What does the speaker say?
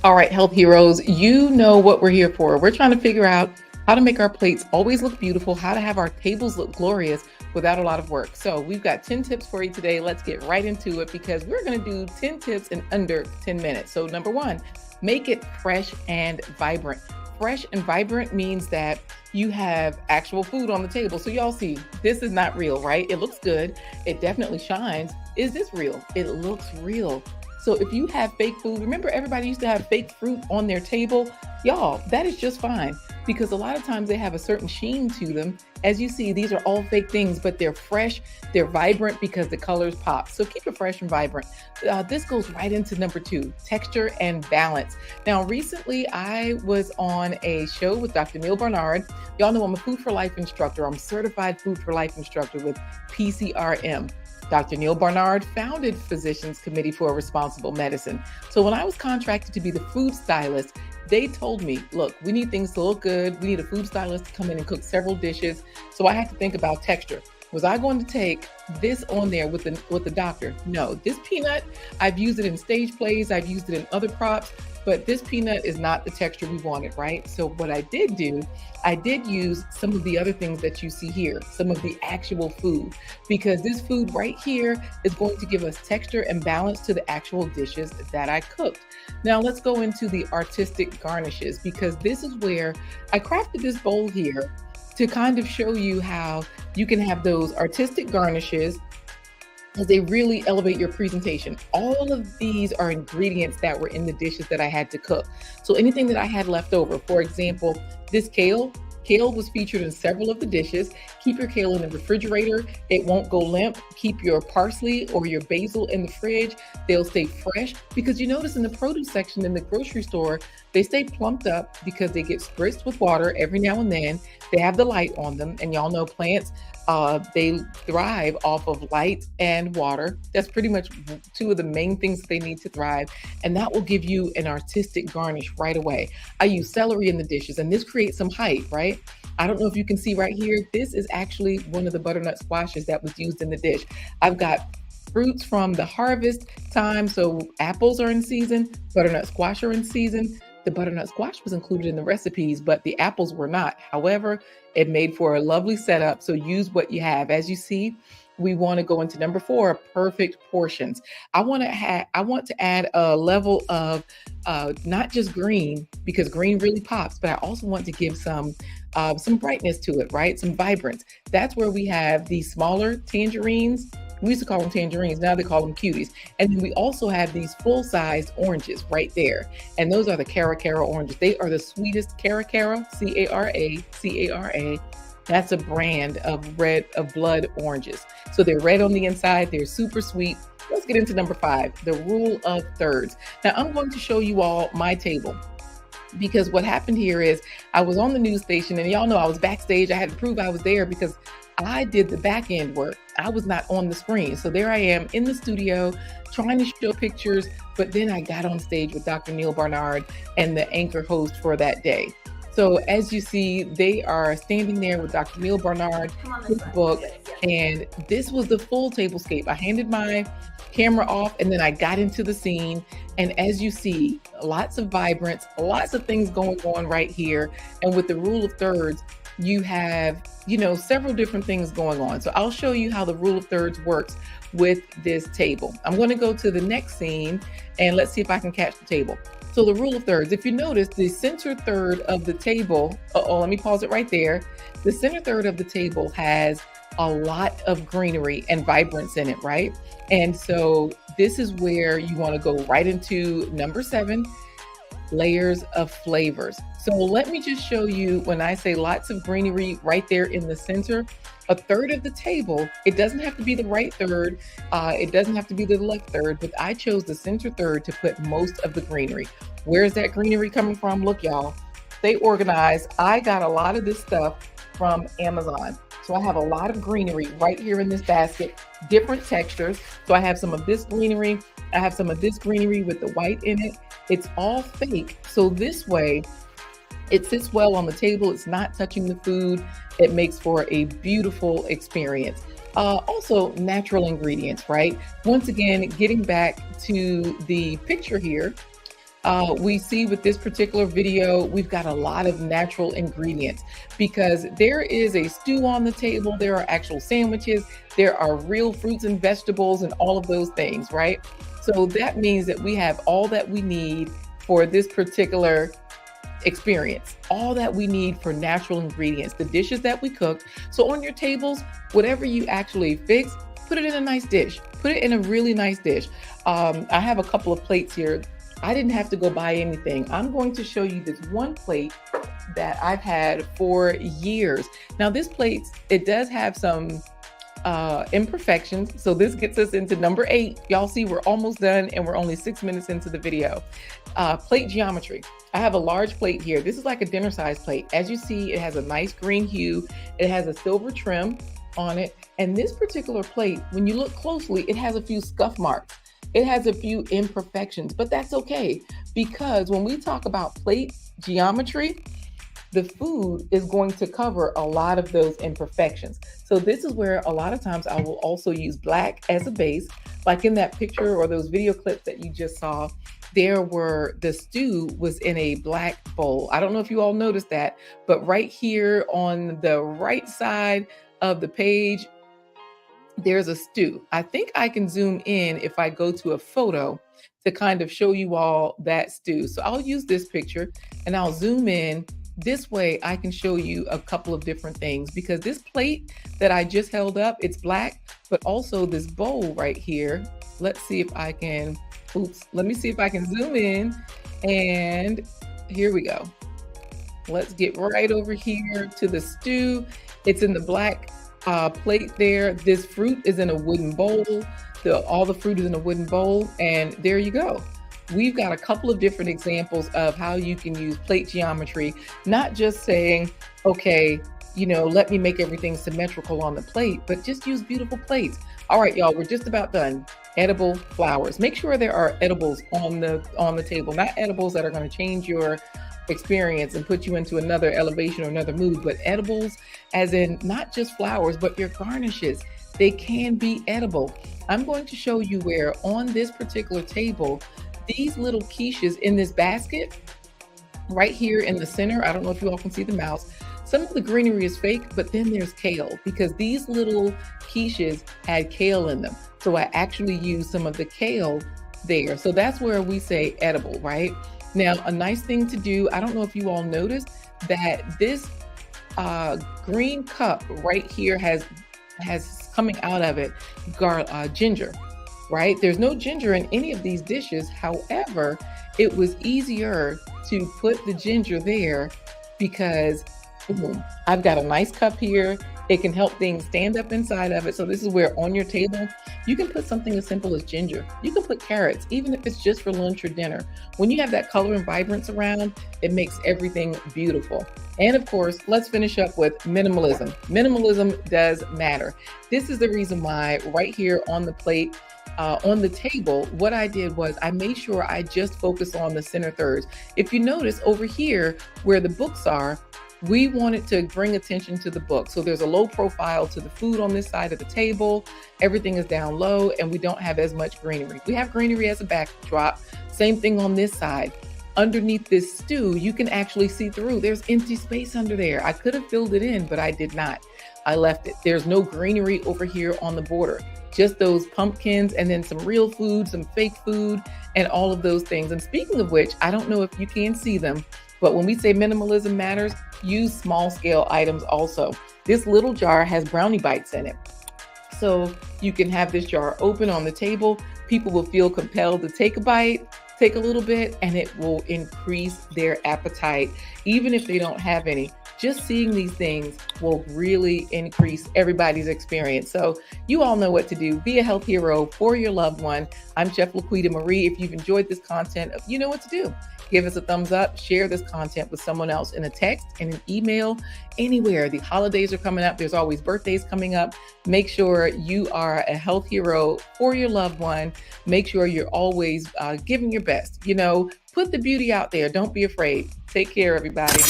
All right, health heroes, you know what we're here for. We're trying to figure out how to make our plates always look beautiful, how to have our tables look glorious without a lot of work. So we've got 10 tips for you today. Let's get right into it because we're going to do 10 tips in under 10 minutes. So number one, make it fresh and vibrant. Fresh and vibrant means that you have actual food on the table. So y'all see, this is not real, right? It looks good. It definitely shines. Is this real? It looks real. So if you have fake food, remember everybody used to have fake fruit on their table? Y'all, that is just fine because a lot of times they have a certain sheen to them. As you see, these are all fake things, but they're fresh, they're vibrant because the colors pop. So keep it fresh and vibrant. This goes right into number two, texture and balance. Now, recently I was on a show with Dr. Neil Barnard. Y'all know I'm a Food for Life instructor. I'm certified Food for Life instructor with PCRM. Dr. Neil Barnard founded Physicians Committee for Responsible Medicine. So when I was contracted to be the food stylist, they told me, look, we need things to look good. We need a food stylist to come in and cook several dishes. So I had to think about texture. Was I going to take this on there with the doctor? No, this peanut, I've used it in stage plays. I've used it in other props, but this peanut is not the texture we wanted, right? So what I did do, I did use some of the other things that you see here, some of the actual food, because this food right here is going to give us texture and balance to the actual dishes that I cooked. Now let's go into the artistic garnishes, because this is where I crafted this bowl here to kind of show you how you can have those artistic garnishes as they really elevate your presentation. All of these are ingredients that were in the dishes that I had to cook. So anything that I had left over, for example, this kale was featured in several of the dishes. Keep your kale in the refrigerator. It won't go limp. Keep your parsley or your basil in the fridge. They'll stay fresh because you notice in the produce section in the grocery store, they stay plumped up because they get spritzed with water every now and then. They have the light on them. And y'all know plants, they thrive off of light and water. That's pretty much two of the main things that they need to thrive. And that will give you an artistic garnish right away. I use celery in the dishes and this creates some height, right? I don't know if you can see right here. This is actually one of the butternut squashes that was used in the dish. I've got fruits from the harvest time. So apples are in season, butternut squash are in season. The butternut squash was included in the recipes, but the apples were not. However, it made for a lovely setup. So use what you have. As you see, we want to go into number four, perfect portions. I want to add a level of not just green, because green really pops, but I also want to give some brightness to it, right? Some vibrance. That's where we have these smaller tangerines. We used to call them tangerines. Now they call them cuties. And then we also have these full-sized oranges right there. And those are the Cara oranges. They are the sweetest Cara, C-A-R-A. That's a brand of blood oranges. So they're red on the inside. They're super sweet. Let's get into number five, the rule of thirds. Now I'm going to show you all my table, because what happened here is I was on the news station and y'all know I was backstage. I had to prove I was there because I did the back end work. I was not on the screen. So there I am in the studio trying to show pictures, but then I got on stage with Dr. Neil Barnard and the anchor host for that day. So as you see, they are standing there with Dr. Neil Barnard, his book, and this was the full tablescape. I handed my camera off and then I got into the scene. And as you see, lots of vibrance, lots of things going on right here. And with the rule of thirds, you have, several different things going on. So I'll show you how the rule of thirds works with this table. I'm going to go to the next scene and let's see if I can catch the table. So the rule of thirds, if you notice the center third of the table, let me pause it right there. The center third of the table has a lot of greenery and vibrance in it, right? And so this is where you want to go right into number 7, layers of flavors. So let me just show you, when I say lots of greenery right there in the center, a third of the table, it doesn't have to be the right third, it doesn't have to be the left third, but I chose the center third to put most of the greenery. Where's that greenery coming from? Look, y'all, stay organized. I got a lot of this stuff from Amazon. So I have a lot of greenery right here in this basket, different textures. So I have some of this greenery, I have some of this greenery with the white in it. It's all fake. So this way, it sits well on the table. It's not touching the food. It makes for a beautiful experience. Also natural ingredients, right? Once again, getting back to the picture here, We see with this particular video, we've got a lot of natural ingredients because there is a stew on the table, there are actual sandwiches, there are real fruits and vegetables and all of those things, right? So that means that we have all that we need for this particular experience, all that we need for natural ingredients, the dishes that we cooked. So on your tables, whatever you actually fix, put it in a nice dish, put it in a really nice dish. I have a couple of plates here. I didn't have to go buy anything. I'm going to show you this one plate that I've had for years. Now this plate, it does have some imperfections. So this gets us into number 8. Y'all see we're almost done and we're only 6 minutes into the video. Plate geometry. I have a large plate here. This is like a dinner size plate. As you see, it has a nice green hue. It has a silver trim on it. And this particular plate, when you look closely, it has a few scuff marks. It has a few imperfections, but that's okay because when we talk about plate geometry, the food is going to cover a lot of those imperfections. So this is where a lot of times I will also use black as a base, like in that picture or those video clips that you just saw. The stew was in a black bowl. I don't know if you all noticed that, but right here on the right side of the page, there's a stew. I think I can zoom in if I go to a photo to kind of show you all that stew. So I'll use this picture and I'll zoom in. This way I can show you a couple of different things because this plate that I just held up, it's black, but also this bowl right here. Let's see if I can, let me see if I can zoom in and here we go. Let's get right over here to the stew. It's in the black plate there. This fruit is in a wooden bowl. All the fruit is in a wooden bowl, and there you go. We've got a couple of different examples of how you can use plate geometry, not just saying, okay, let me make everything symmetrical on the plate, but just use beautiful plates. All right, y'all, we're just about done. Edible flowers. Make sure there are edibles on the table, not edibles that are going to change your experience and put you into another elevation or another mood, but edibles as in not just flowers, but your garnishes. They can be edible. I'm going to show you where on this particular table, these little quiches in this basket, right here in the center, I don't know if you all can see the mouse, some of the greenery is fake, but then there's kale because these little quiches had kale in them. So I actually used some of the kale there. So that's where we say edible, right? Now, a nice thing to do, I don't know if you all noticed that this green cup right here has coming out of it ginger, right? There's no ginger in any of these dishes. However, it was easier to put the ginger there because I've got a nice cup here. It can help things stand up inside of it. So this is where on your table, you can put something as simple as ginger. You can put carrots, even if it's just for lunch or dinner. When you have that color and vibrance around, it makes everything beautiful. And of course, let's finish up with minimalism. Minimalism does matter. This is the reason why right here on the plate, on the table, what I did was I made sure I just focused on the center thirds. If you notice over here where the books are, we wanted to bring attention to the book. So there's a low profile to the food on this side of the table. Everything is down low and we don't have as much greenery. We have greenery as a backdrop. Same thing on this side. Underneath this stew, you can actually see through. There's empty space under there. I could have filled it in, but I did not. I left it. There's no greenery over here on the border. Just those pumpkins and then some real food, some fake food, and all of those things. And speaking of which, I don't know if you can see them, but when we say minimalism matters, use small scale items also. This little jar has brownie bites in it. So you can have this jar open on the table. People will feel compelled to take a bite, take a little bit, and it will increase their appetite, even if they don't have any. Just seeing these things will really increase everybody's experience. So you all know what to do. Be a health hero for your loved one. I'm Chef LaQuita Marie. If you've enjoyed this content, you know what to do. Give us a thumbs up, share this content with someone else in a text, in an email, anywhere. The holidays are coming up. There's always birthdays coming up. Make sure you are a health hero for your loved one. Make sure you're always giving your best. Put the beauty out there. Don't be afraid. Take care, everybody.